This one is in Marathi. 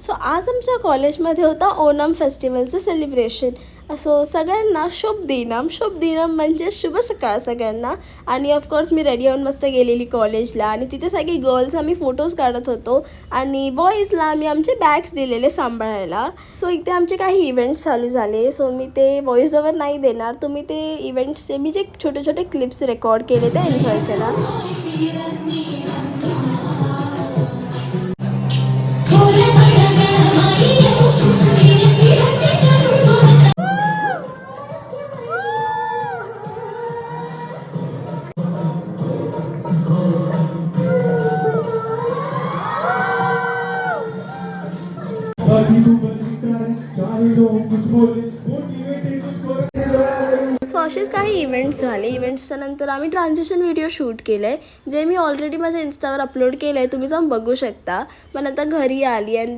सो आज आमच्या कॉलेजमध्ये होता ओणम फेस्टिवलचं सेलिब्रेशन. सो सगळ्यांना शुभ दिनम म्हणजे शुभ सकाळ सगळ्यांना. आणि ऑफकोर्स मी रेडी होऊन मस्त गेलेली कॉलेजला आणि तिथे सगळी गर्ल्स आम्ही फोटोज काढत होतो आणि बॉईजला आम्ही आमचे बॅग्स दिलेले सांभाळायला. सो इथे आमचे काही इव्हेंट्स चालू झाले. सो मी ते व्हॉइस ओव्हर नाही देणार, तुम्ही ते इव्हेंट्सचे मी जे छोटे छोटे क्लिप्स रेकॉर्ड केले ते एन्जॉय करा. सो असेच काही इव्हेंट्स झाले. इव्हेंट्सच्या नंतर आम्ही ट्रान्झिशन व्हिडिओ शूट केलं आहे, जे मी ऑलरेडी माझ्या इन्स्टावर अपलोड केलं आहे, तुम्ही जाऊन बघू शकता. मग नंतर घरी आली अँड